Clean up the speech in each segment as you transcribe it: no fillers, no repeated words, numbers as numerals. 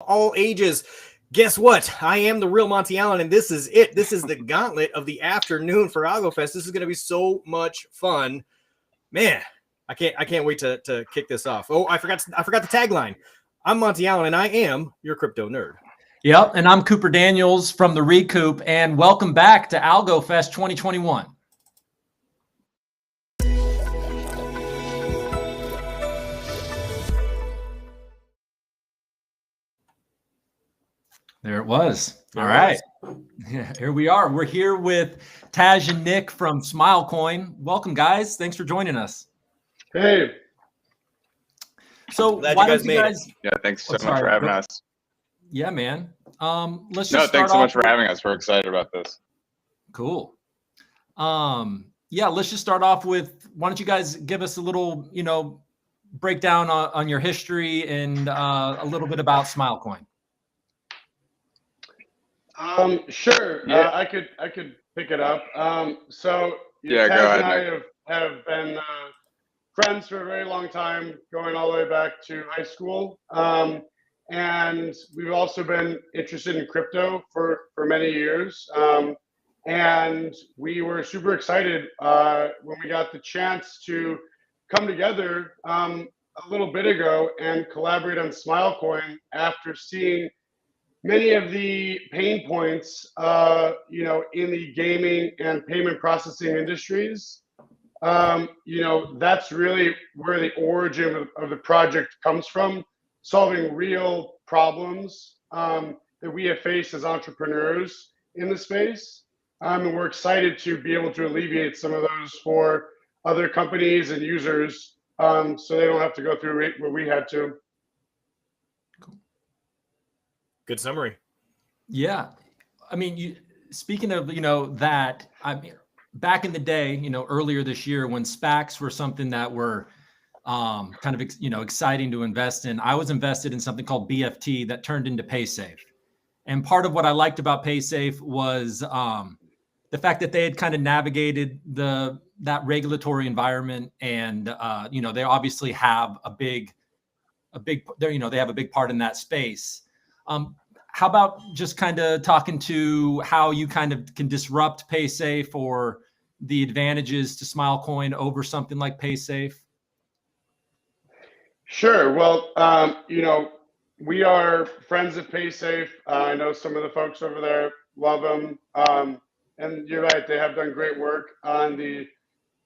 all ages. Guess what? I am the real Monty Allen, and this is it. This is the gauntlet of the afternoon for AlgoFest. This is going to be so much fun, man. I can't wait to kick this off. Oh, I forgot the tagline. I'm Monty Allen, and I am your crypto nerd. Yep, and I'm Cooper Daniels from the Recoup, and welcome back to AlgoFest 2021. There it was. All right. Yeah, here we are. We're here with Taj and Nick from Smilecoin. Welcome, guys. Thanks for joining us. Hey. So why don't you guys? Yeah, thanks so much for having us. Yeah, man. Let's just thanks so much for having us. We're excited about this. Cool. Yeah, let's just start off with, why don't you guys give us a little, breakdown on your history and a little bit about Smilecoin. Sure. Yeah. I could pick it up. So yeah, Taj go ahead, and I Nick. have been friends for a very long time, going all the way back to high school. And we've also been interested in crypto for many years. And we were super excited when we got the chance to come together a little bit ago and collaborate on Smilecoin after seeing many of the pain points, in the gaming and payment processing industries. That's really where the origin of the project comes from, solving real problems that we have faced as entrepreneurs in the space. And we're excited to be able to alleviate some of those for other companies and users, so they don't have to go through what we had to. Good summary. Yeah. I mean, speaking of, that, I mean, back in the day, earlier this year when SPACs were something that were kind of, exciting to invest in, I was invested in something called BFT that turned into Paysafe. And part of what I liked about Paysafe was the fact that they had kind of navigated that regulatory environment, and they obviously have a big they have a big part in that space. How about just kind of talking to how you kind of can disrupt Paysafe, or the advantages to Smilecoin over something like Paysafe? Sure. Well, we are friends of Paysafe. I know some of the folks over there love them. And you're right, they have done great work on the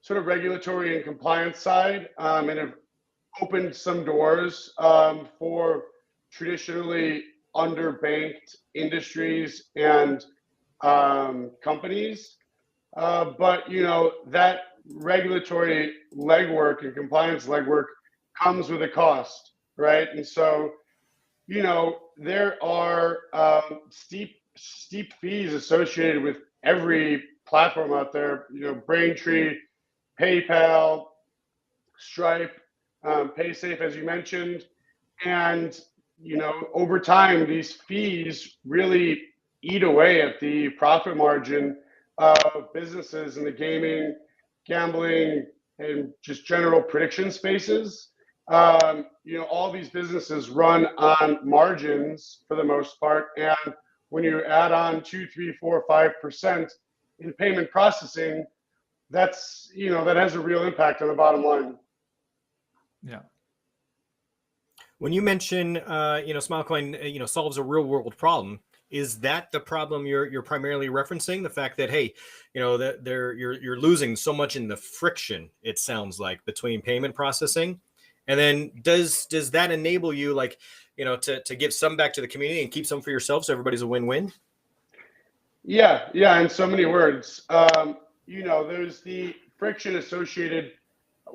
sort of regulatory and compliance side, and have opened some doors for traditionally underbanked industries and companies. But, that regulatory legwork and compliance legwork comes with a cost, right? And so, there are steep fees associated with every platform out there, Braintree, PayPal, Stripe, Paysafe, as you mentioned. And, over time, these fees really eat away at the profit margin of businesses in the gaming, gambling, and just general prediction spaces. All these businesses run on margins for the most part. And when you add on 2, 3, 4, 5% in payment processing, that's, that has a real impact on the bottom line. Yeah. When you mention, Smilecoin, solves a real world problem, is that the problem you're primarily referencing? The fact that, hey, that you're losing so much in the friction, it sounds like, between payment processing, and then does that enable you, to give some back to the community and keep some for yourself, so everybody's a win-win? Yeah, in so many words. There's the friction associated.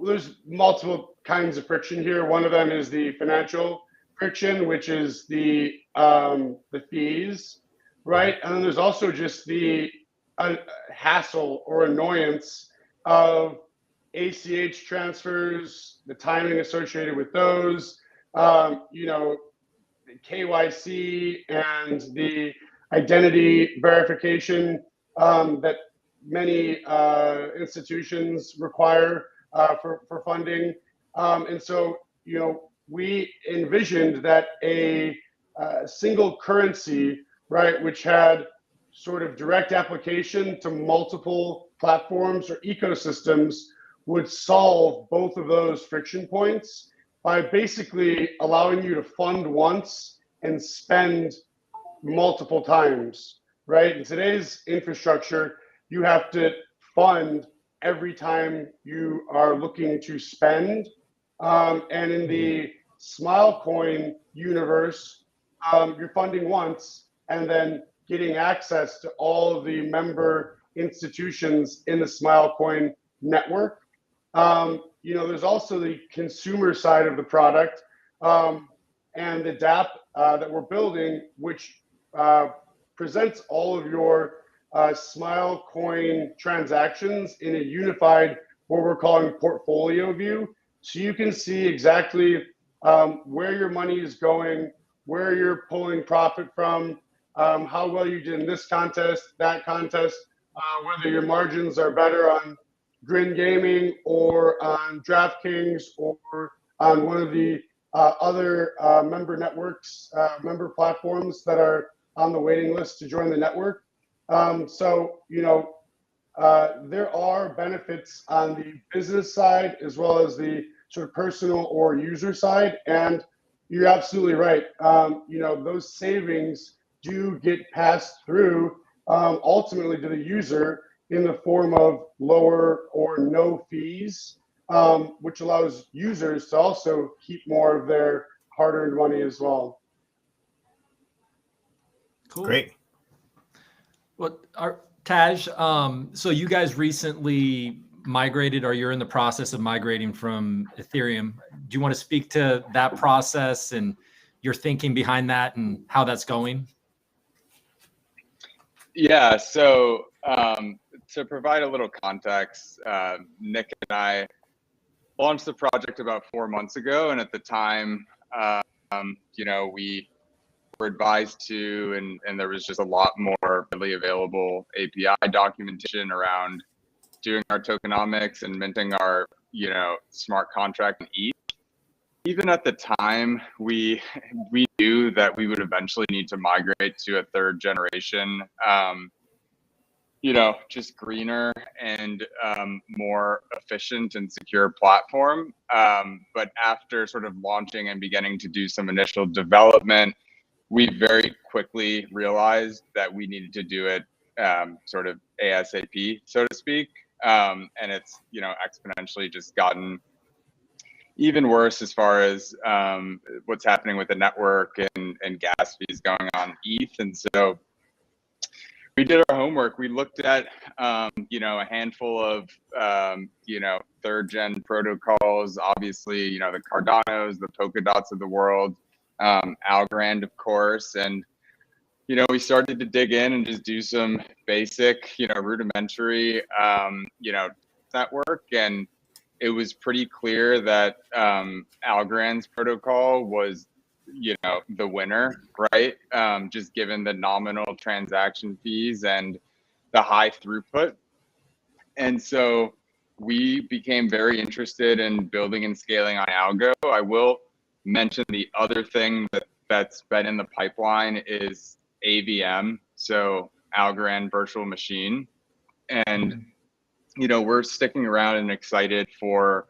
There's multiple kinds of friction here. One of them is the financial friction, which is the fees, right? And then there's also just the hassle or annoyance of ACH transfers, the timing associated with those, KYC and the identity verification that many institutions require for funding. And so, we envisioned that a single currency, right, which had sort of direct application to multiple platforms or ecosystems, would solve both of those friction points by basically allowing you to fund once and spend multiple times, right? In today's infrastructure, you have to fund every time you are looking to spend. And in the Smilecoin universe, you're funding once and then getting access to all of the member institutions in the Smilecoin network. There's also the consumer side of the product, and the DApp that we're building, which presents all of your Smilecoin transactions in a unified, what we're calling portfolio view. So you can see exactly where your money is going, where you're pulling profit from, how well you did in this contest, that contest, whether your margins are better on Grin Gaming or on DraftKings or on one of the other member networks, member platforms that are on the waiting list to join the network. There are benefits on the business side as well as the sort of personal or user side. And you're absolutely right. Those savings do get passed through ultimately to the user in the form of lower or no fees, which allows users to also keep more of their hard-earned money as well. Cool. Great. Well, Taj, so you guys recently migrated, or you're in the process of migrating from Ethereum. Do you want to speak to that process and your thinking behind that and how that's going? Yeah, so to provide a little context, Nick and I launched the project about 4 months ago, and at the time, we were advised to, and there was just a lot more readily available API documentation around doing our tokenomics and minting our, smart contract in ETH. Even at the time, we knew that we would eventually need to migrate to a third generation, just greener and more efficient and secure platform. But after sort of launching and beginning to do some initial development, we very quickly realized that we needed to do it sort of ASAP, so to speak. And it's, exponentially just gotten even worse as far as what's happening with the network and gas fees going on ETH. And so we did our homework. We looked at, a handful of, third gen protocols, obviously, the Cardanos, the Polkadots of the world, Algorand, of course. And, we started to dig in and just do some basic, rudimentary, network. And it was pretty clear that Algorand's protocol was, the winner, right? Just given the nominal transaction fees and the high throughput. And so we became very interested in building and scaling on ALGO. I will mention the other thing that's been in the pipeline is AVM, so Algorand Virtual Machine. And, we're sticking around and excited for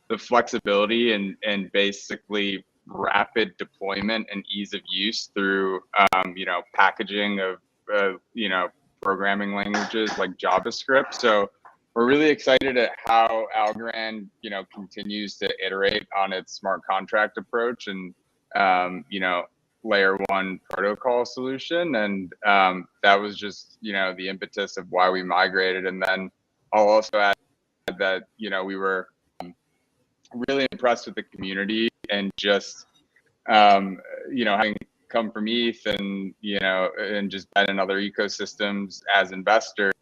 the flexibility and basically rapid deployment and ease of use through, packaging of, programming languages like JavaScript. So we're really excited at how Algorand, continues to iterate on its smart contract approach and, layer one protocol solution. And that was just, the impetus of why we migrated. And then I'll also add that, we were really impressed with the community and just, having come from ETH and, and just been in other ecosystems as investors,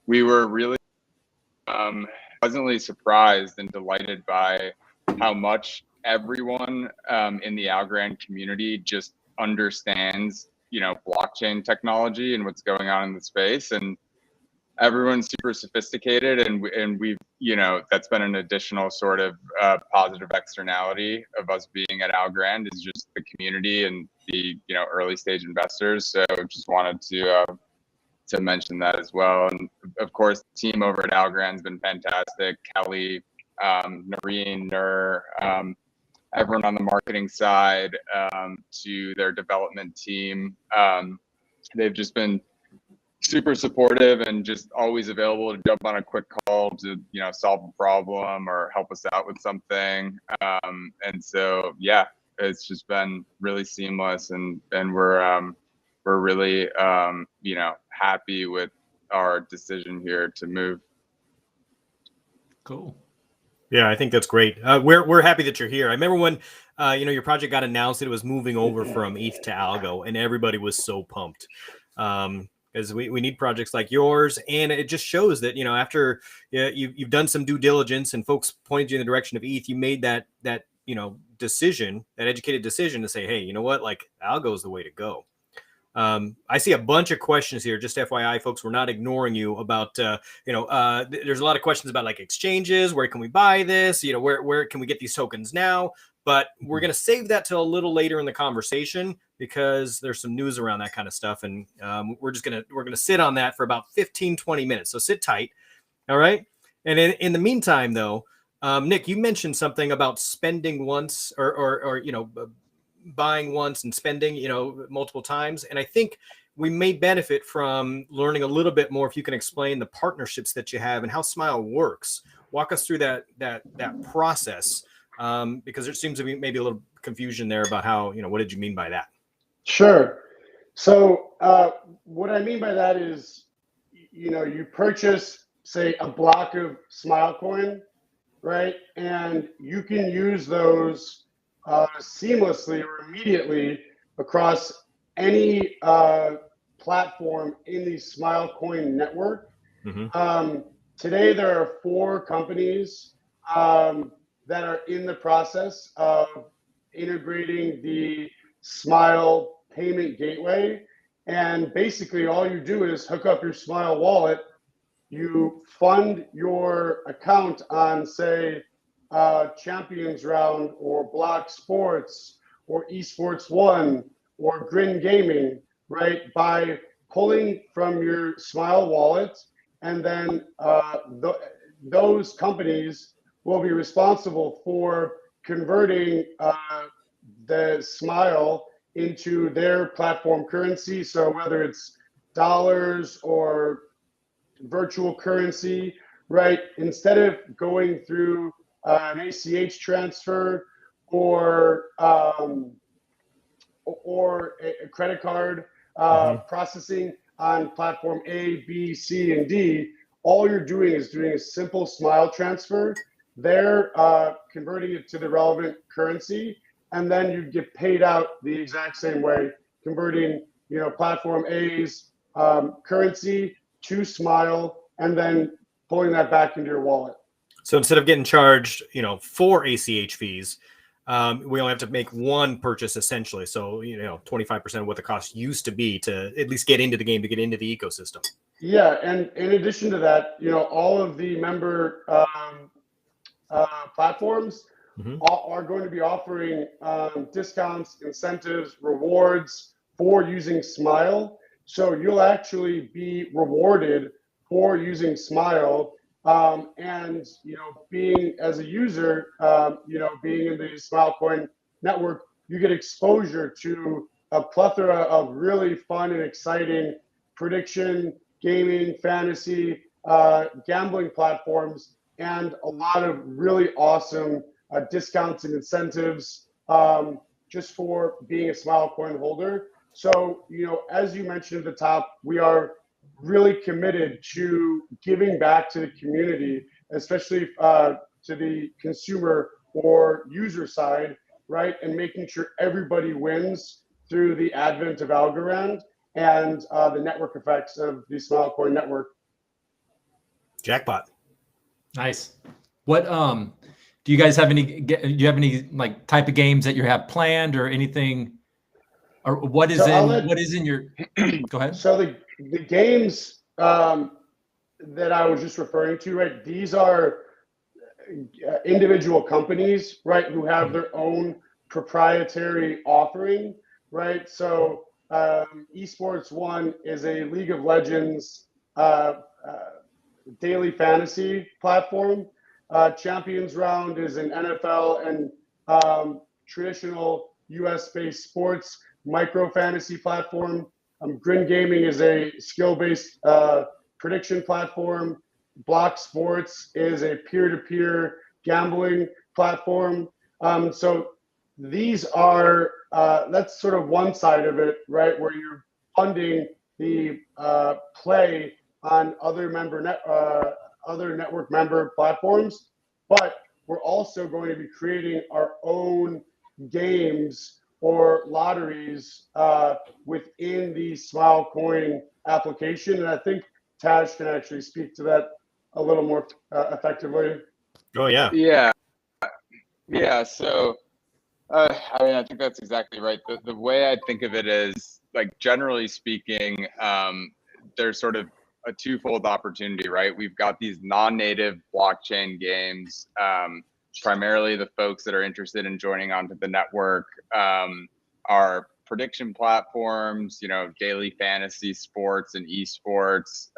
we were really pleasantly surprised and delighted by how much everyone in the Algorand community just understands, blockchain technology and what's going on in the space. And everyone's super sophisticated, and we've, you know, that's been an additional sort of positive externality of us being at Algorand, is just the community and the, you know, early stage investors. So just wanted to mention that as well. And of course, the team over at Algorand's been fantastic. Kelly, Noreen, everyone on the marketing side, to their development team. They've just been super supportive and just always available to jump on a quick call to, you know, solve a problem or help us out with something. And so, yeah, it's just been really seamless, and we're really, you know, happy with our decision here to move. Cool. Yeah, I think that's great. We're happy that you're here. I remember when you know, your project got announced that it was moving over from ETH to Algo, and everybody was so pumped. Because we need projects like yours, and it just shows that, you know, after you've done some due diligence and folks pointed you in the direction of ETH, you made that you know, decision, that educated decision to say, hey, you know what, like Algo is the way to go. I see a bunch of questions here. Just FYI, folks, we're not ignoring you about, you know, there's a lot of questions about like exchanges. Where can we buy this? You know, where can we get these tokens now? But we're going to save that till a little later in the conversation, because there's some news around that kind of stuff. And we're going to sit on that for about 15, 20 minutes. So sit tight. All right. And in the meantime, though, Nick, you mentioned something about spending once or you know, buying once and spending, you know, multiple times. And I think we may benefit from learning a little bit more if you can explain the partnerships that you have and how Smile works. Walk us through that process, because there seems to be maybe a little confusion there about how, you know, what did you mean by that? Sure. So what I mean by that is, you know, you purchase, say, a block of Smile coin, right? And you can use those seamlessly or immediately across any platform in the Smile coin network. Mm-hmm. Today, there are 4 companies that are in the process of integrating the Smile payment gateway. And basically, all you do is hook up your Smile wallet. You fund your account on, say, Champions Round or Block Sports or Esports One or Grin Gaming, right? By pulling from your Smile wallet, and then those companies will be responsible for converting the Smile into their platform currency. So whether it's dollars or virtual currency, right? Instead of going through an ACH transfer or a credit card processing on platform A, B, C, and D, all you're doing is doing a simple Smile transfer. They're converting it to the relevant currency, and then you get paid out the exact same way, converting, you know, platform A's currency to Smile, and then pulling that back into your wallet. So instead of getting charged, you know, 4 ACH fees, we only have to make one purchase essentially. So, you know, 25% of what the cost used to be to at least get into the game, to get into the ecosystem. Yeah, and in addition to that, you know, all of the member platforms are going to be offering discounts, incentives, rewards for using Smile. So you'll actually be rewarded for using Smile. And, you know, being as a user, you know, being in the Smile coin network, you get exposure to a plethora of really fun and exciting prediction, gaming, fantasy, gambling platforms, and a lot of really awesome discounts and incentives just for being a Smile coin holder. So, you know, as you mentioned at the top, we are really committed to giving back to the community, especially to the consumer or user side, right? And making sure everybody wins through the advent of Algorand and the network effects of the Smile coin network. Jackpot. Nice. What do you guys have any? Do you have any like type of games that you have planned or anything? Or what is what is in your? Go ahead. So the games, that I was just referring to, right? These are individual companies, right, who have their own proprietary offering, right? So Esports One is a League of Legends daily fantasy platform. Champions Round is an NFL and traditional US-based sports micro fantasy platform. Grin Gaming is a skill-based prediction platform. Block Sports is a peer-to-peer gambling platform. So these are, that's sort of one side of it, right, where you're funding the play on other network member platforms, but we're also going to be creating our own games or lotteries within the Smilecoin application, and I think Taj can actually speak to that a little more effectively. Oh yeah. Yeah. So, I mean, I think that's exactly right. The way I think of it is, like, generally speaking, there's sort of a twofold opportunity, right? We've got these non-native blockchain games. Primarily the folks that are interested in joining onto the network are prediction platforms, you know, daily fantasy sports and esports,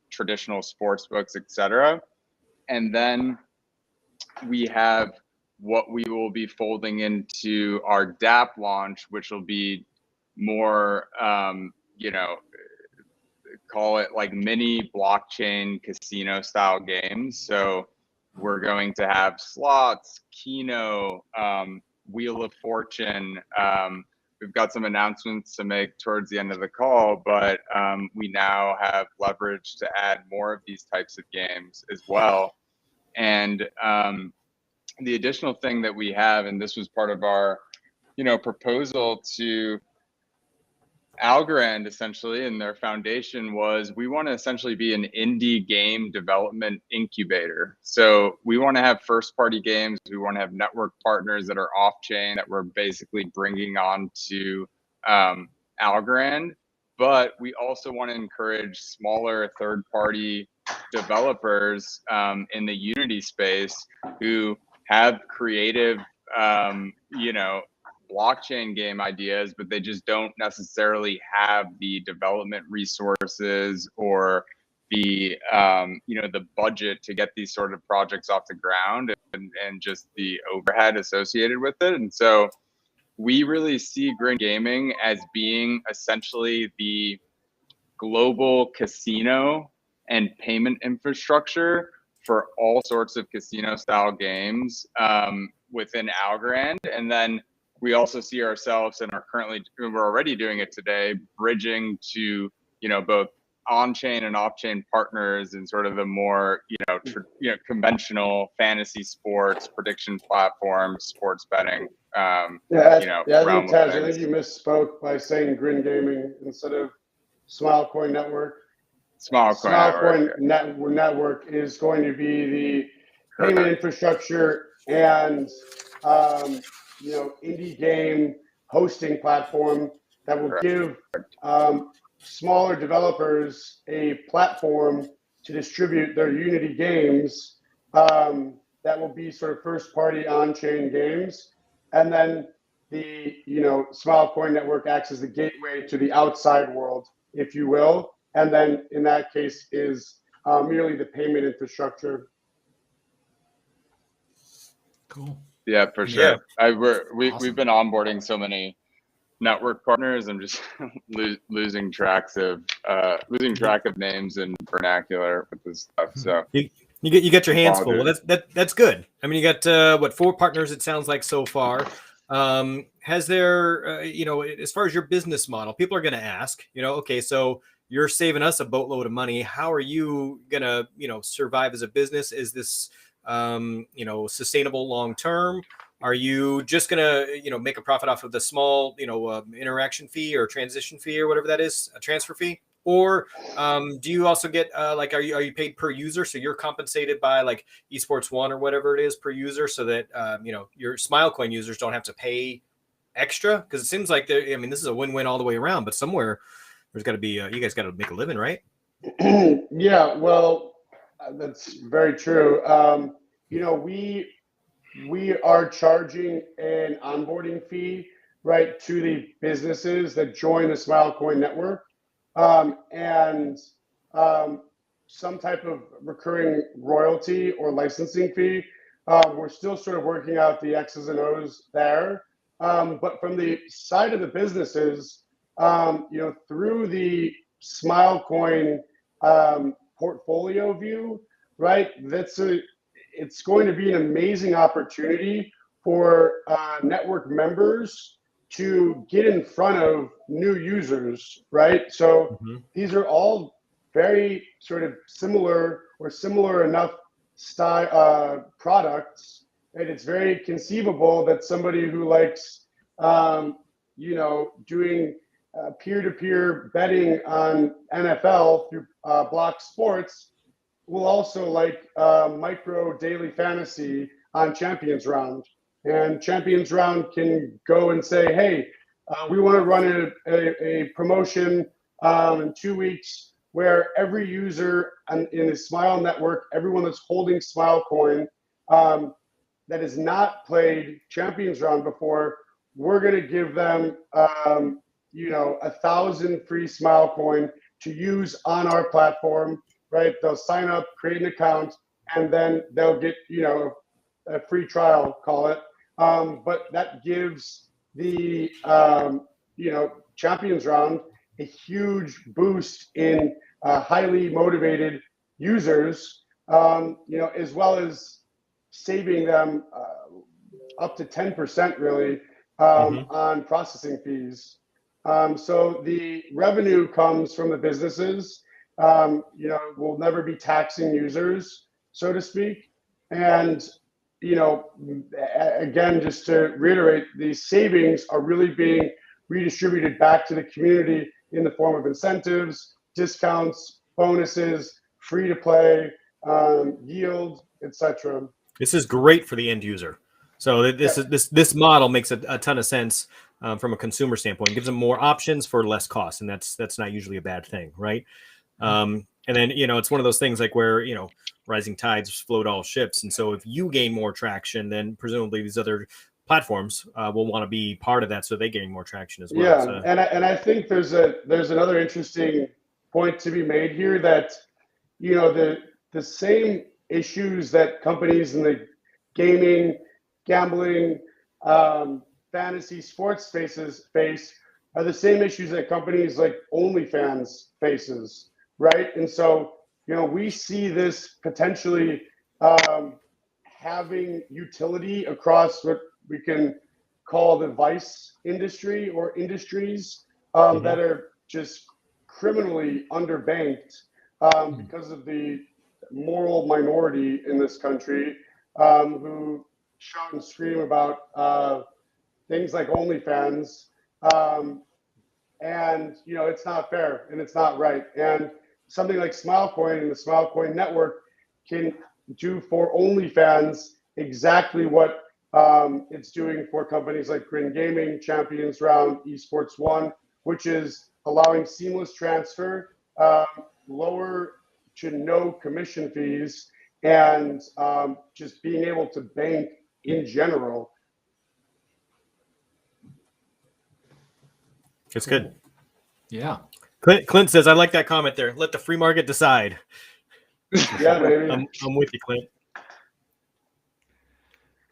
traditional sports books, etc. And then we have what we will be folding into our DApp launch, which will be more, you know, call it like mini blockchain casino style games. So we're going to have slots, Keno, Wheel of Fortune. We've got some announcements to make towards the end of the call, but we now have leverage to add more of these types of games as well. And the additional thing that we have, and this was part of our, you know, proposal to Algorand essentially, and their foundation, was we want to essentially be an indie game development incubator. So we want to have first party games. We want to have network partners that are off chain that we're basically bringing on to Algorand. But we also want to encourage smaller third party developers in the Unity space who have creative, you know, blockchain game ideas, but they just don't necessarily have the development resources or the you know, the budget to get these sort of projects off the ground, and just the overhead associated with it. And so we really see Grin Gaming as being essentially the global casino and payment infrastructure for all sorts of casino style games within Algorand. And then we also see ourselves, and we're already doing it today, bridging to, you know, both on-chain and off-chain partners and sort of the more, you know, conventional fantasy sports, prediction platforms, sports betting, Yeah, you know, I realm think, Taj, of I think things. you misspoke by saying Grin Gaming instead of Smilecoin Network. Smilecoin Network is going to be the Correct. payment infrastructure and you know, indie game hosting platform that will give smaller developers a platform to distribute their Unity games that will be sort of first party on-chain games. And then the, you know, Smilecoin Network acts as the gateway to the outside world, if you will. And then in that case is merely the payment infrastructure. Cool. Yeah, for sure. Yeah. Awesome. We've been onboarding so many network partners. I'm just losing track of names and vernacular with this stuff. So you get your hands full. Well, apologies. that's good. I mean, you got what, 4 partners it sounds like so far. Has there you know, as far as your business model, people are going to ask, you know, okay, so you're saving us a boatload of money. How are you gonna, you know, survive as a business? Is this you know, sustainable long term? Are you just gonna, you know, make a profit off of the small, you know, interaction fee or transition fee or whatever that is, a transfer fee? Or do you also get like, are you paid per user? So you're compensated by like Esports One or whatever it is per user, so that you know, your Smilecoin users don't have to pay extra? Because it seems like, I mean, this is a win-win all the way around. But somewhere there's got to be you guys got to make a living, right? Yeah, well, that's very true. We are charging an onboarding fee, right, to the businesses that join the Smilecoin network, and some type of recurring royalty or licensing fee. We're still sort of working out the X's and O's there. But from the side of the businesses, through the Smilecoin portfolio view, right? It's going to be an amazing opportunity for network members to get in front of new users, right? So these are all very sort of similar or similar enough style products, and it's very conceivable that somebody who likes, doing peer-to-peer betting on NFL through Block Sports will also like micro daily fantasy on Champions Round. And Champions Round can go and say, hey, we want to run a promotion in 2 weeks where every user in the Smile network, everyone that's holding Smile coin that has not played Champions Round before, we're going to give them 1,000 free Smile coin to use on our platform, right? They'll sign up, create an account, and then they'll get, a free trial, call it. But that gives the, Champions Round a huge boost in highly motivated users, as well as saving them up to 10% really on processing fees. So the revenue comes from the businesses. We'll never be taxing users, so to speak. And, again, just to reiterate, these savings are really being redistributed back to the community in the form of incentives, discounts, bonuses, free to play, yield, etc. This is great for the end user. So this model makes a ton of sense from a consumer standpoint. It gives them more options for less cost, and that's not usually a bad thing, right? And then it's one of those things like where rising tides float all ships, and so if you gain more traction, then presumably these other platforms will want to be part of that, so they gain more traction as well. Yeah, so. and I think there's another interesting point to be made here that the same issues that companies in the gaming, gambling, fantasy sports spaces face are the same issues that companies like OnlyFans faces, right? And so we see this potentially having utility across what we can call the vice industry or industries that are just criminally underbanked because of the moral minority in this country who shout and scream about things like OnlyFans. And it's not fair and it's not right. And something like Smilecoin and the Smilecoin network can do for OnlyFans exactly what it's doing for companies like Grin Gaming, Champions Round, Esports One, which is allowing seamless transfer, lower to no commission fees, and just being able to bank in general. It's good. Yeah. Clint says, I like that comment there. Let the free market decide. Yeah, baby. I'm with you, Clint.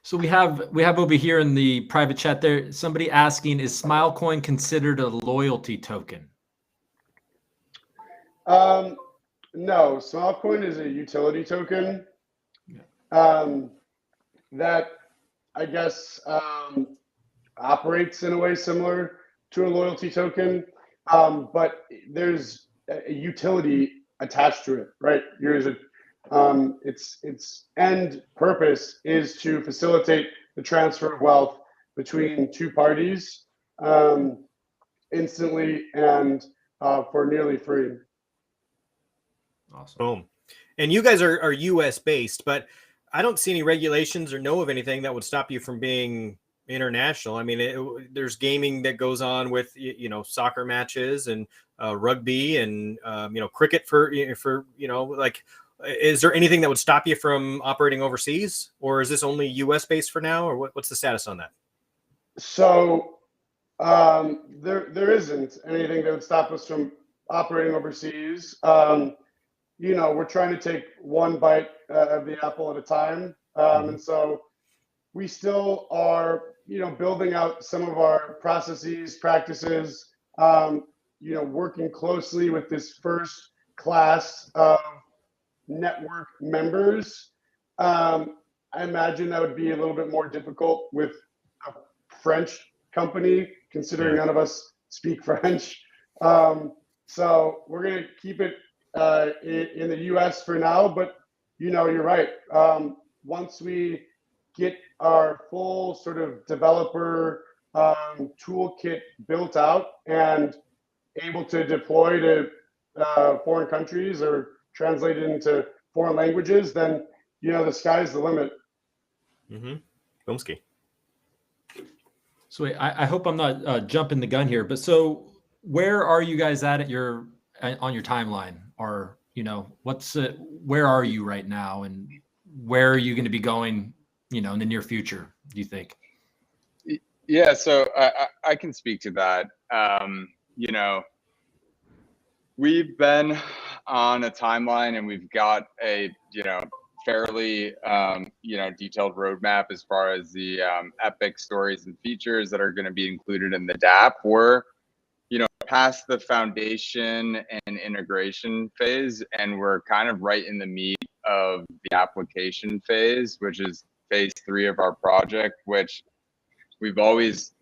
So we have over here in the private chat there, somebody asking, is Smilecoin considered a loyalty token? No, Smilecoin is a utility token that I guess operates in a way similar to a loyalty token, but there's a utility attached to it, right? Its end purpose is to facilitate the transfer of wealth between two parties instantly and for nearly free. Awesome. Boom. And you guys are US based, but I don't see any regulations or know of anything that would stop you from being international. I mean, there's gaming that goes on with soccer matches and rugby and cricket for like. Is there anything that would stop you from operating overseas, or is this only U.S. based for now, or what's the status on that? So there isn't anything that would stop us from operating overseas. We're trying to take one bite of the apple at a time, and so we still are building out some of our processes, practices. Working closely with this first class of network members. I imagine that would be a little bit more difficult with a French company, considering none of us speak French. So we're going to keep it in the US for now, but you're right. Once we get our full sort of developer toolkit built out and able to deploy to foreign countries or translated into foreign languages, then the sky's the limit. Bomsky. So I hope I'm not jumping the gun here, but so where are you guys at on your timeline? Or where are you right now, and where are you going to be going in the near future, do you think? Yeah, so I can speak to that. We've been on a timeline, and we've got a fairly detailed roadmap as far as the epic stories and features that are going to be included in the DApp. We're past the foundation and integration phase, and we're kind of right in the meat of the application phase, which is phase 3 of our project, which we've always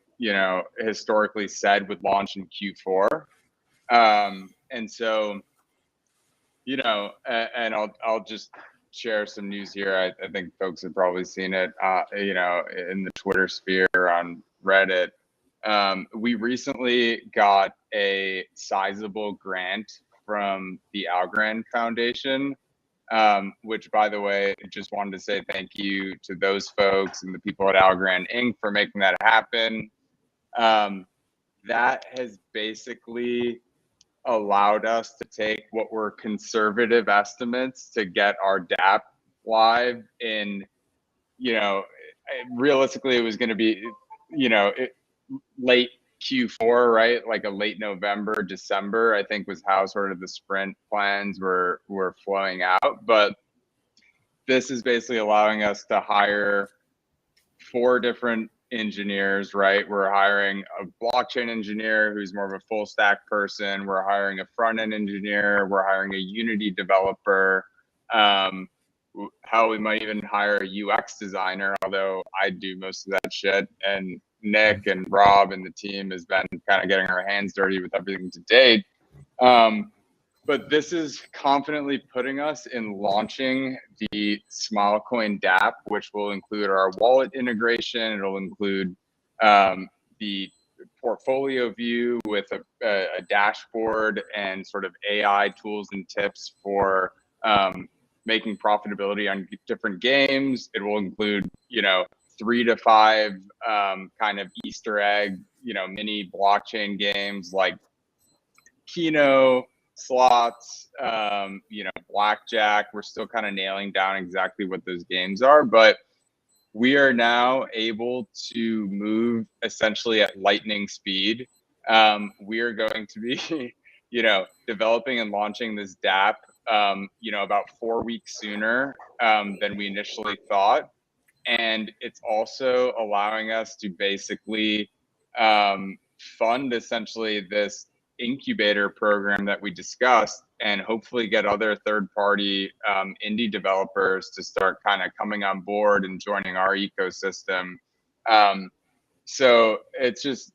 historically said would launch in Q4. And so, and I'll just share some news here. I think folks have probably seen it, in the Twitter sphere, on Reddit. We recently got a sizable grant from the ALGO Foundation, which, by the way, just wanted to say thank you to those folks and the people at ALGO Inc. for making that happen. That has basically allowed us to take what were conservative estimates to get our DApp live in, realistically, it was going to be, late Q4, right? Like a late November, December, I think was how sort of the sprint plans were flowing out. But this is basically allowing us to hire 4 different engineers, right? We're hiring a blockchain engineer who's more of a full stack person. We're hiring a front end engineer. We're hiring a Unity developer. How we might even hire a UX designer, although I do most of that shit. And Nick and Rob and the team has been kind of getting our hands dirty with everything to date. But this is confidently putting us in launching the Smilecoin DApp, which will include our wallet integration. It'll include the portfolio view with a dashboard and sort of AI tools and tips for making profitability on different games. It will include, 3 to 5 kind of Easter egg, mini blockchain games like Keno, slots, blackjack. We're still kind of nailing down exactly what those games are, but we are now able to move essentially at lightning speed. We are going to be, developing and launching this DApp, about 4 weeks sooner than we initially thought. And it's also allowing us to basically fund essentially this incubator program that we discussed, and hopefully get other third-party indie developers to start kind of coming on board and joining our ecosystem. So it's just,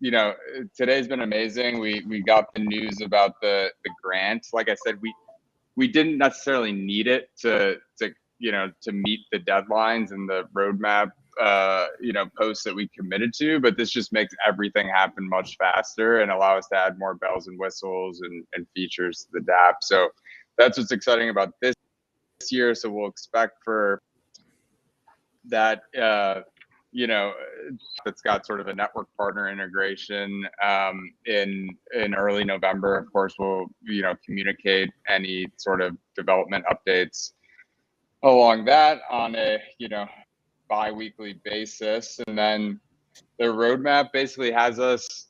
today's been amazing. We got the news about the grant. Like I said, we didn't necessarily need it to meet the deadlines and the roadmap posts that we committed to, but this just makes everything happen much faster and allow us to add more bells and whistles and features to the DApp. So that's what's exciting about this year. So we'll expect for that that's got sort of a network partner integration in early November. Of course, we'll communicate any sort of development updates along that on a bi-weekly basis. And then the roadmap basically has us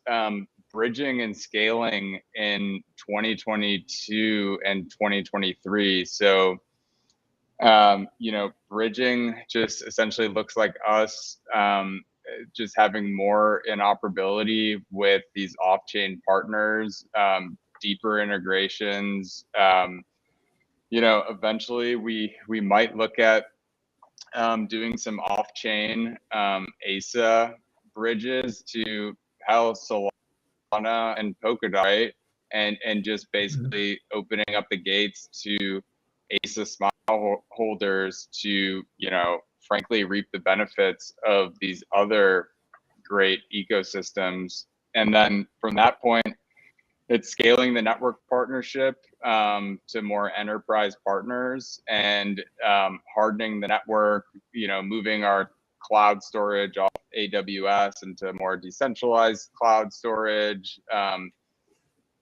bridging and scaling in 2022 and 2023. So bridging just essentially looks like us just having more interoperability with these off-chain partners, deeper integrations. Eventually we might look at doing some off-chain ASA bridges to Solana and Polkadot, right? And just basically opening up the gates to ASA Smile holders to, frankly, reap the benefits of these other great ecosystems. And then from that point, it's scaling the network partnership to more enterprise partners and hardening the network, moving our cloud storage off AWS into more decentralized cloud storage,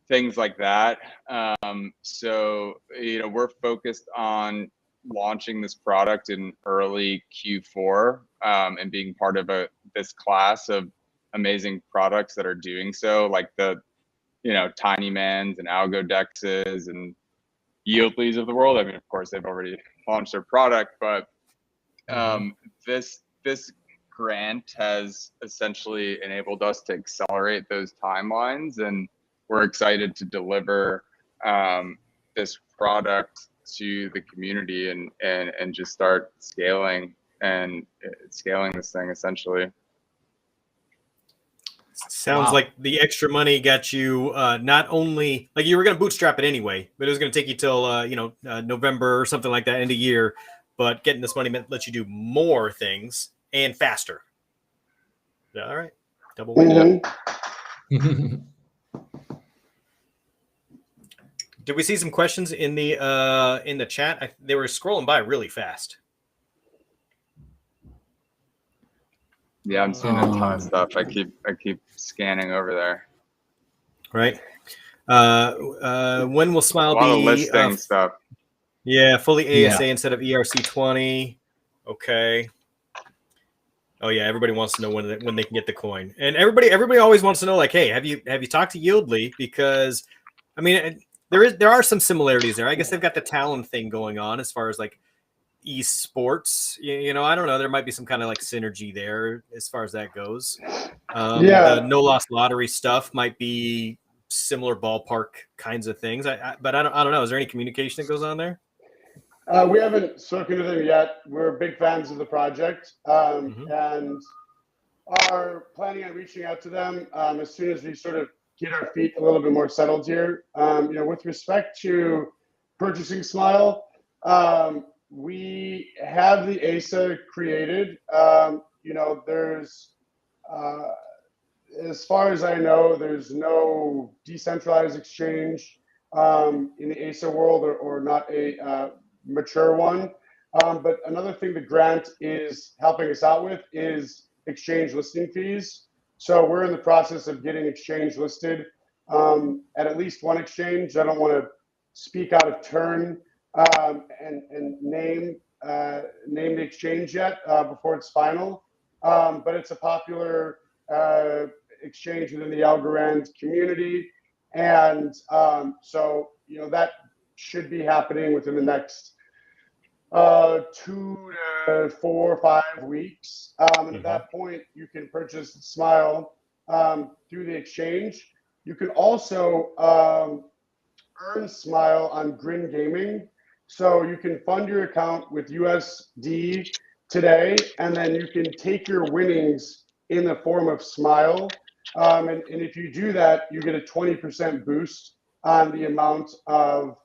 things like that. So, we're focused on launching this product in early Q4 and being part of this class of amazing products that are doing so, like the Tiny Mans and ALGO Dexes and yldy's of the world. I mean, of course, they've already launched their product, but this grant has essentially enabled us to accelerate those timelines, and we're excited to deliver this product to the community and just start scaling this thing essentially. Sounds like the extra money got you not only like you were going to bootstrap it anyway, but it was going to take you till November or something like that, end of year. But getting this money lets you do more things and faster. Yeah, all right, double win. Did we see some questions in the chat? They were scrolling by really fast. Yeah, I'm seeing a ton of stuff. I keep scanning over there. Right. When will Smile a lot be of listing stuff? Yeah, fully ASA instead of ERC20. Okay. Oh yeah, everybody wants to know when they can get the coin, and everybody always wants to know, like, hey, have you talked to yldy? Because I mean, there are some similarities there. I guess they've got the Talon thing going on as far as like esports. I don't know. There might be some kind of like synergy there as far as that goes. The no loss lottery stuff might be similar ballpark kinds of things. But I don't know. Is there any communication that goes on there? We haven't spoken to them yet. We're big fans of the project and are planning on reaching out to them as soon as we sort of get our feet a little bit more settled here. With respect to purchasing Smile, we have the ASA created. There's, as far as I know, there's no decentralized exchange in the ASA world or not a mature one. But another thing the grant is helping us out with is exchange listing fees. So we're in the process of getting exchange listed at least one exchange. I don't want to speak out of turn and name the exchange yet before it's final. But it's a popular exchange within the Algorand community. And so, that should be happening within the next 2 to 4 or 5 weeks. And at that point, you can purchase Smile through the exchange. You can also earn Smile on Grin Gaming. So you can fund your account with USD today, and then you can take your winnings in the form of Smile. And if you do that, you get a 20% boost on the amount of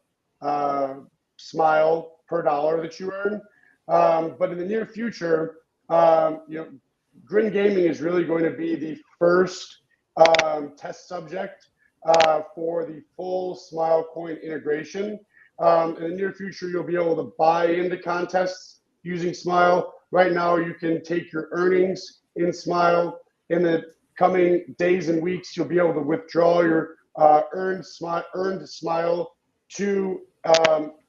Smile per dollar that you earn. But in the near future, Grin Gaming is really going to be the first test subject for the full Smile coin integration. In the near future, you'll be able to buy into contests using Smile. Right now, you can take your earnings in Smile. In the coming days and weeks, you'll be able to withdraw your earned Smile to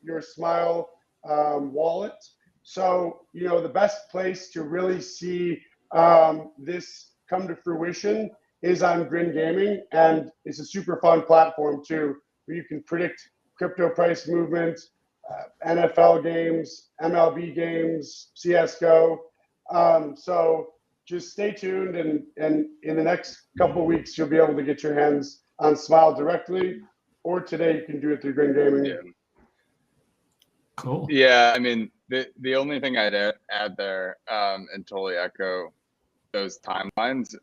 your Smile wallet. So, the best place to really see this come to fruition is on Grin Gaming, and it's a super fun platform too, where you can predict crypto price movements, NFL games, MLB games, CS:GO. So just stay tuned, and in the next couple of weeks, you'll be able to get your hands on Smile directly, or today you can do it through Grin Gaming. Yeah. Cool. Yeah, I mean, the only thing I'd add there, and totally echo those timelines.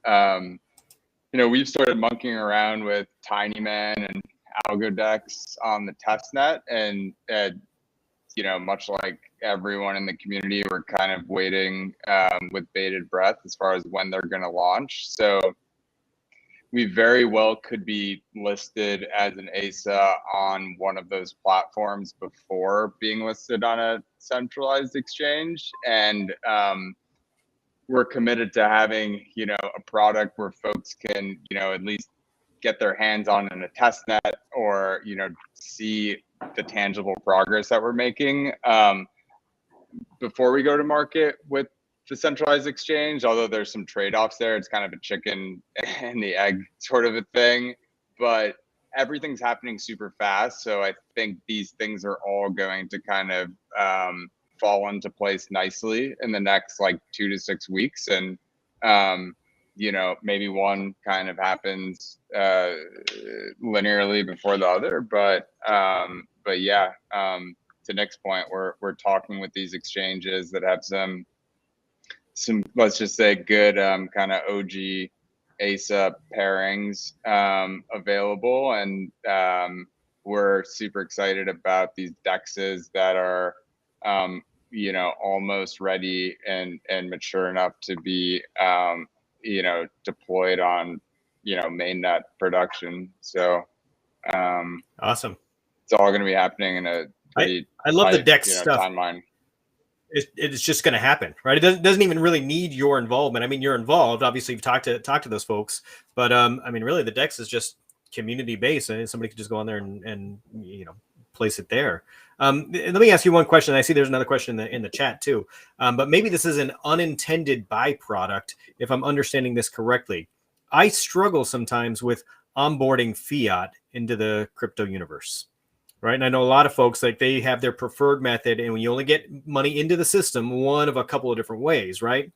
We've started monkeying around with Tiny Man and ALGO decks on the test net, and much like everyone in the community, we're kind of waiting with bated breath as far as when they're going to launch. So we very well could be listed as an ASA on one of those platforms before being listed on a centralized exchange. And we're committed to having, a product where folks can, at least get their hands on in a test net, or, see the tangible progress that we're making before we go to market with the centralized exchange. Although there's some trade-offs there, it's kind of a chicken and the egg sort of a thing, but everything's happening super fast. So I think these things are all going to kind of fall into place nicely in the next 2 to 6 weeks. And maybe one kind of happens linearly before the other, but yeah, to Nick's point, we're talking with these exchanges that have some let's just say good kind of OG ASA pairings available, and we're super excited about these DEXs that are almost ready and mature enough to be deployed on mainnet production. So Awesome. It's all going to be happening in a pretty I love the tight, DEX stuff. timeline. It's just going to happen, right? It doesn't even really need your involvement. I mean, you're involved. Obviously, you've talked to those folks, but really, the DEX is just community based, and somebody could just go on there and place it there. Let me ask you one question. I see there's another question in the chat too, but maybe this is an unintended byproduct, if I'm understanding this correctly. I struggle sometimes with onboarding fiat into the crypto universe. Right. And I know a lot of folks, they have their preferred method, and when you only get money into the system, one of a couple of different ways. Right.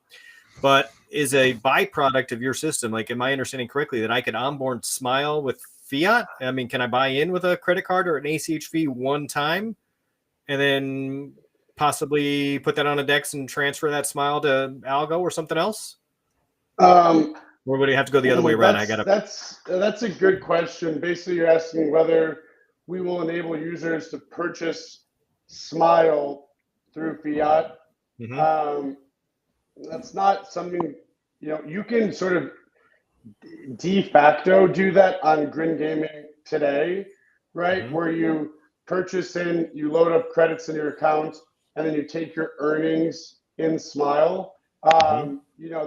But is a byproduct of your system, am I understanding correctly that I could onboard Smile with fiat? I mean, can I buy in with a credit card or an ACH fee one time and then possibly put that on a DEX and transfer that Smile to ALGO or something else? Or would it have to go the other way around? That's a good question. Basically, you're asking whether we will enable users to purchase Smile through fiat. Mm-hmm. That's not something, you can sort of de facto do that on Grin Gaming today, right? Mm-hmm. Where you purchase you load up credits in your account, and then you take your earnings in Smile. Mm-hmm.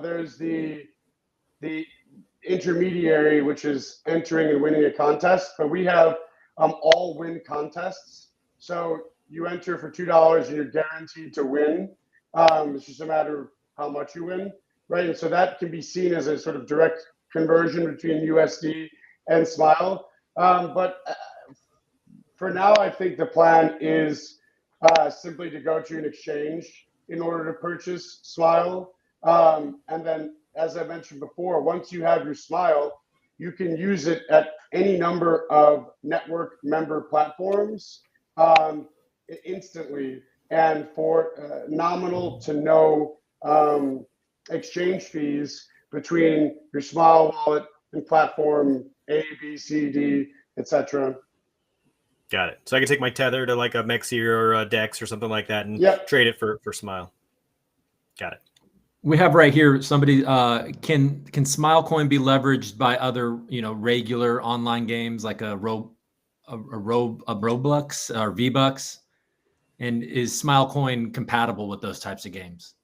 There's the intermediary, which is entering and winning a contest, but we have all win contests. So you enter for $2 and you're guaranteed to win. It's just a matter of how much you win, right? And so that can be seen as a sort of direct conversion between USD and Smile. But for now, I think the plan is simply to go to an exchange in order to purchase Smile. And then, as I mentioned before, once you have your Smile, you can use it at any number of network member platforms instantly, and for nominal to no exchange fees between your Smile wallet and platform A, B, C, D, etc. Got it. So I can take my Tether to a Mexi or a DEX or something like that and trade it for Smile. Got it. We have right here somebody, can Smilecoin be leveraged by other, regular online games like a Roblox or V-Bucks? And is Smilecoin compatible with those types of games?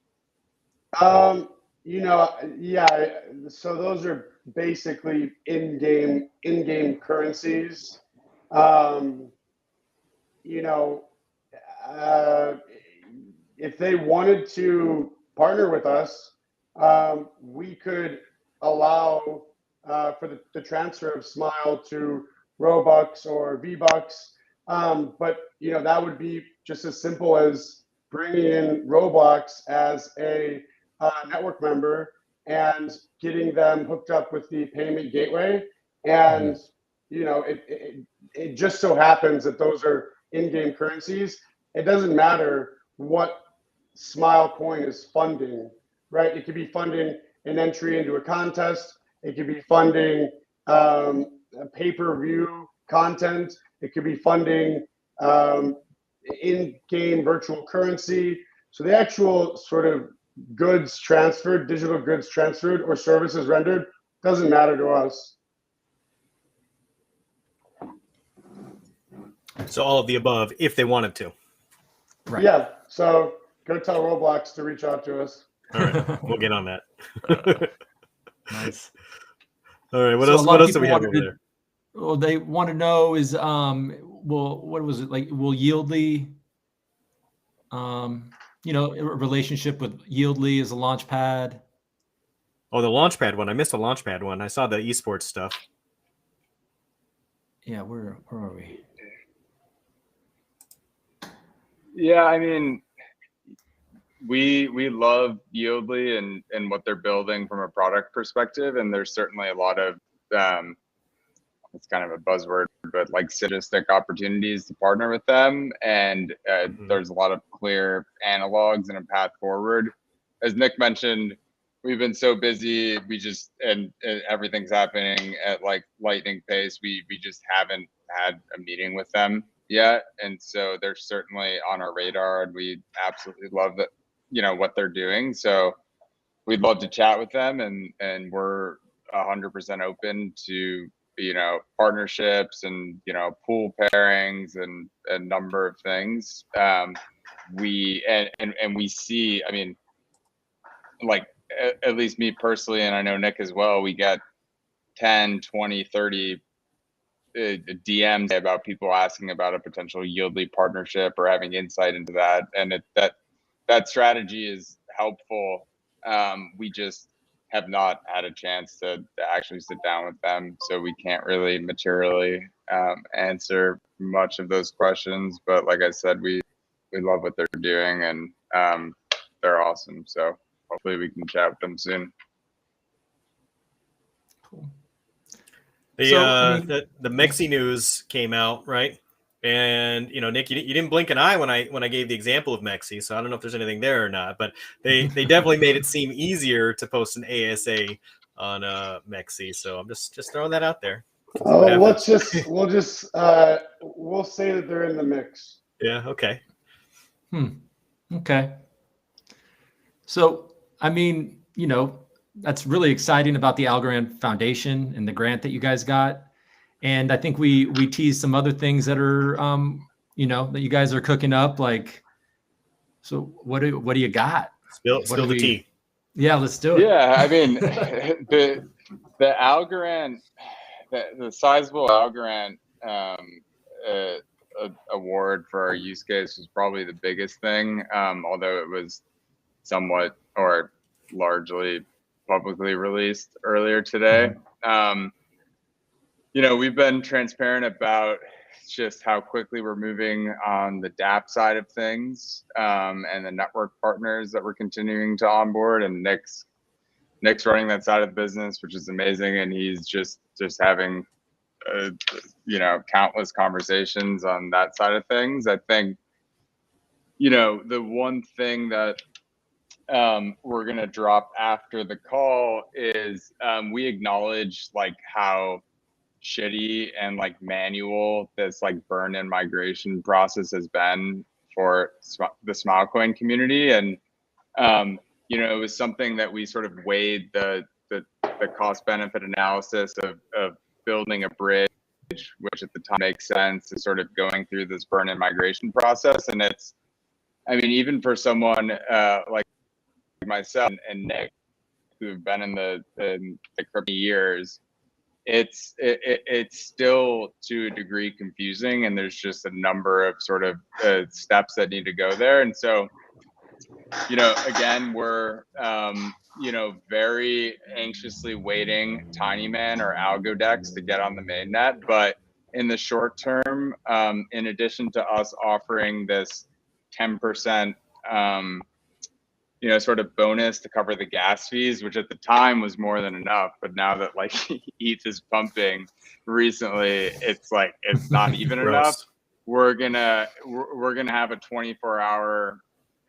Yeah. So those are basically in-game currencies. Um, you know, uh, if they wanted to partner with us, we could allow for the transfer of Smile to Robux or V-Bucks. But that would be just as simple as bringing in Roblox as a network member and getting them hooked up with the payment gateway. And it just so happens that those are in-game currencies. It doesn't matter what Smile Coin is funding, right? It could be funding an entry into a contest. It could be funding pay-per-view content. It could be funding in-game virtual currency. So the actual sort of goods transferred, digital goods transferred, or services rendered doesn't matter to us. So all of the above, if they wanted to. Right. Yeah. So go tell Roblox to reach out to us. All right, we'll get on that. Nice. All right, what So a else? lot What of else do we people have over wanted to- there? Well, they want to know is, well, what was it like? Will yldy, a relationship with yldy as a launch pad? Oh, the Launchpad one. I missed the Launchpad one. I saw the esports stuff. Yeah, where are we? Yeah, I mean, we love yldy and what they're building from a product perspective, and there's certainly a lot of it's kind of a buzzword, but like synergistic opportunities to partner with them, and there's a lot of clear analogs and a path forward. As Nick mentioned, we've been so busy, we just and everything's happening at like lightning pace. We just haven't had a meeting with them yet, and so they're certainly on our radar, and we absolutely love that, what they're doing. So we'd love to chat with them, and we're 100% open to partnerships and pool pairings and a number of things. We see, I mean, like at least me personally, and I know Nick as well, we get 10, 20, 30 DMs about people asking about a potential yldy partnership or having insight into that, and that strategy is helpful. We just have not had a chance to actually sit down with them, so we can't really materially answer much of those questions. But like I said, we love what they're doing, and they're awesome. So hopefully we can chat with them soon. Cool. The Mexi news came out, right? And Nick, you didn't blink an eye when I gave the example of Mexi, so I don't know if there's anything there or not. But they definitely made it seem easier to post an ASA on Mexi. So I'm just throwing that out there. We'll say that they're in the mix. Yeah. Okay. Okay. So I mean, that's really exciting about the Algorand Foundation and the grant that you guys got. And I think we teased some other things that are, that you guys are cooking up. Like, so what do you got? Spill the tea. Yeah, let's do it. Yeah, I mean, the Algorand, the sizable Algorand award for our use case was probably the biggest thing, although it was somewhat or largely publicly released earlier today. We've been transparent about just how quickly we're moving on the DApp side of things, and the network partners that we're continuing to onboard. And Nick's running that side of the business, which is amazing, and he's just having countless conversations on that side of things. I think the one thing that we're gonna drop after the call is we acknowledge like how shitty and like manual this like burn and migration process has been for the Smilecoin community, and it was something that we sort of weighed the cost benefit analysis of building a bridge, which at the time makes sense, to sort of going through this burn and migration process. And it's, I mean, even for someone like myself and Nick, who've been in the crypto years, it's still to a degree confusing, and there's just a number of sort of steps that need to go there. And so, you know, again, we're you know, very anxiously waiting Tinyman or AlgoDex to get on the mainnet. But in the short term, in addition to us offering this 10% you know, sort of bonus to cover the gas fees, which at the time was more than enough, but now that like ETH is pumping recently, it's like it's not even enough. We're gonna have a 24-hour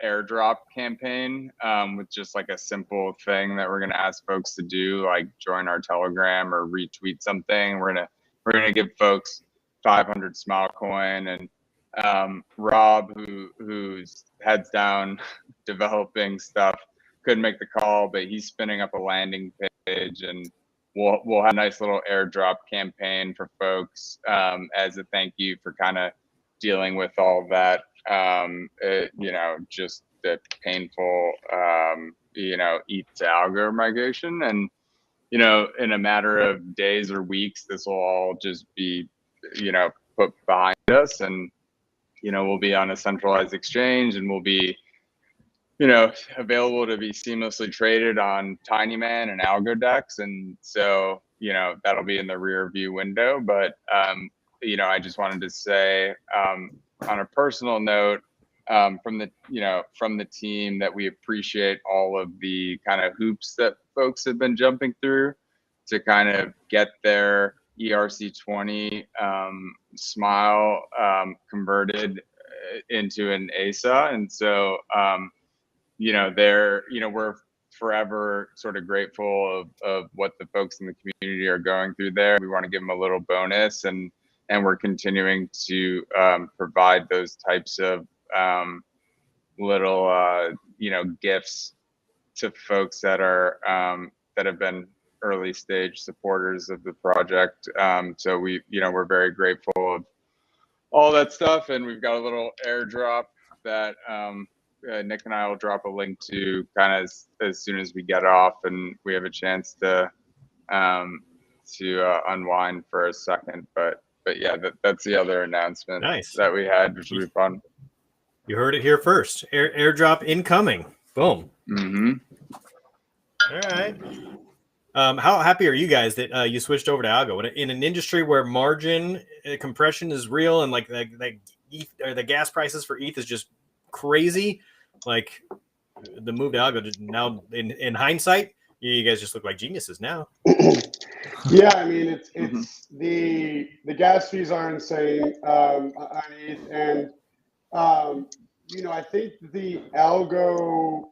airdrop campaign with just like a simple thing that we're gonna ask folks to do, like join our Telegram or retweet something. We're gonna give folks 500 Smilecoin, and Rob, who's heads down developing stuff, couldn't make the call, but he's spinning up a landing page, and we'll have a nice little airdrop campaign for folks as a thank you for kind of dealing with all that, you know, just the painful, you know, ETH to ALGO migration. And, you know, in a matter of days or weeks, this will all just be, you know, put behind us, and you know, we'll be on a centralized exchange, and we'll be, you know, available to be seamlessly traded on Tinyman and AlgoDex. And so, you know, that'll be in the rear view window. But, you know, I just wanted to say on a personal note, from the, you know, from the team, that we appreciate all of the kind of hoops that folks have been jumping through to kind of get their ERC20 Smile converted into an ASA. And so, you know, we're forever sort of grateful of what the folks in the community are going through there. We want to give them a little bonus, and we're continuing to provide those types of little, you know, gifts to folks that are that have been early stage supporters of the project. So we, you know, we're very grateful of all that stuff, and we've got a little airdrop that Nick and I will drop a link to kind of as soon as we get off and we have a chance to unwind for a second. But yeah, that's the other announcement that we had, which will be fun. You heard it here first. Airdrop incoming. Boom. Mm-hmm. All right. How happy are you guys that you switched over to Algo in an industry where margin compression is real, and like ETH, or the gas prices for ETH is just crazy? Like the move to Algo now, in hindsight, you guys just look like geniuses now. Yeah, I mean, it's the gas fees are insane on ETH, and you know, I think the Algo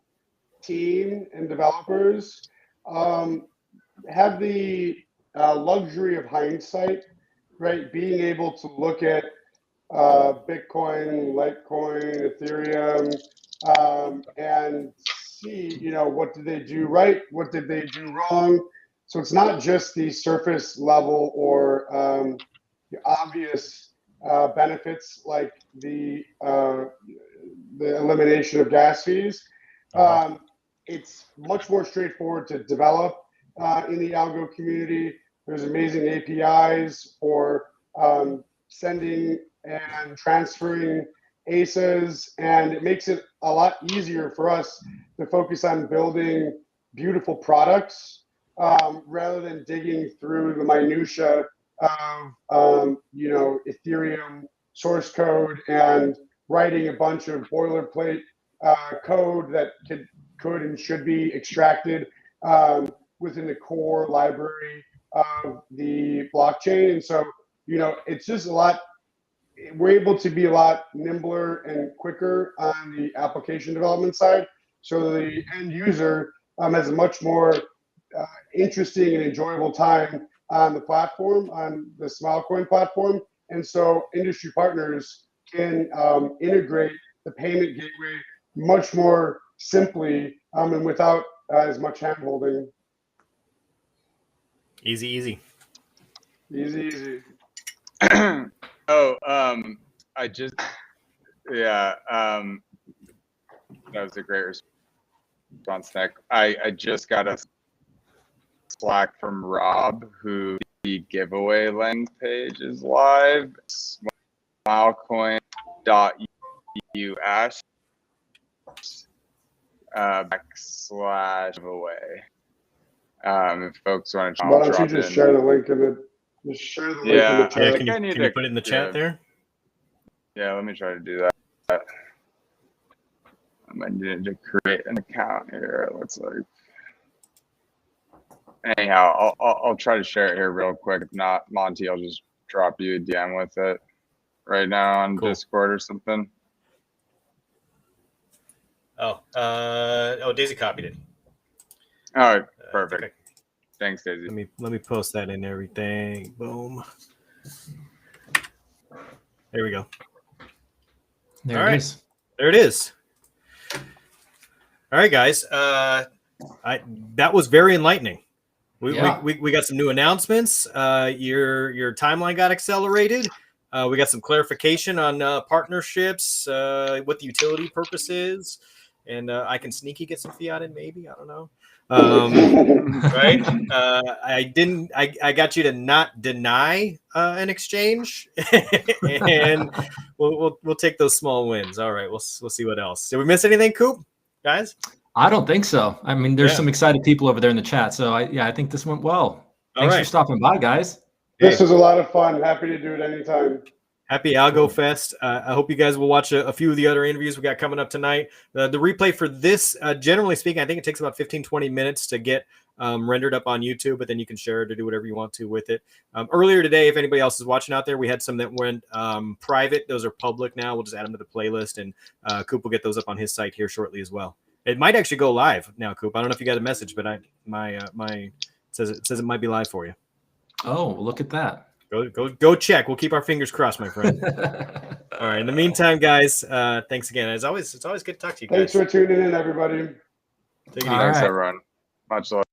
team and developers have the luxury of hindsight, right? Being able to look at Bitcoin, Litecoin, Ethereum, and see, you know, what did they do right? What did they do wrong? So it's not just the surface level or the obvious benefits like the elimination of gas fees. It's much more straightforward to develop in the Algo community. There's amazing APIs for sending and transferring ASAs, and it makes it a lot easier for us to focus on building beautiful products rather than digging through the minutia of you know, Ethereum source code and writing a bunch of boilerplate code that could and should be extracted within the core library of the blockchain. And so, you know, it's just a lot, we're able to be a lot nimbler and quicker on the application development side. So the end user has a much more interesting and enjoyable time on the platform, on the Smilecoin platform. And so industry partners can integrate the payment gateway much more simply and without as much handholding. Easy. Oh, I just, yeah, that was a great response, Nick. I just got a Slack from Rob, who the giveaway landing page is live. Smilecoin.us / giveaway. If folks want to Why don't you drop just in. share the link in the link in the Yeah, chat. I Yeah, think I need can you to put it in the chat there? Yeah, let me try to do that. I might need to create an account here. It looks like. Anyhow, I'll try to share it here real quick. If not, Monty, I'll just drop you a DM with it right now on Cool. Discord or something. Daisy copied it. All right, I perfect. think Thanks, Daisy. let me post that in everything. Boom. There we go. There All it right. is. There it is. All right, guys. That was very enlightening. We got some new announcements. Your timeline got accelerated. We got some clarification on partnerships, what the utility purpose is, and I can sneaky get some fiat in, maybe. I don't know. Right? I got you to not deny an exchange, and we'll take those small wins. All right, we'll see what else. Did we miss anything, Coop, guys? I don't think so. I mean, there's Yeah. some excited people over there in the chat. So I think this went well. Thanks for stopping by, guys. This was a lot of fun. Happy to do it anytime. Happy AlgoFest. I hope you guys will watch a few of the other interviews we got coming up tonight. The replay for this, generally speaking, I think it takes about 15, 20 minutes to get rendered up on YouTube, but then you can share it or do whatever you want to with it. Earlier today, if anybody else is watching out there, we had some that went private. Those are public now. We'll just add them to the playlist, and Coop will get those up on his site here shortly as well. It might actually go live now, Coop. I don't know if you got a message, but my says it might be live for you. Oh, look at that. Go check. We'll keep our fingers crossed, my friend. All right. In the meantime, guys, thanks again. As always, it's always good to talk to you guys. Thanks for tuning in, everybody. Take it easy. All Thanks, right. everyone. Much love.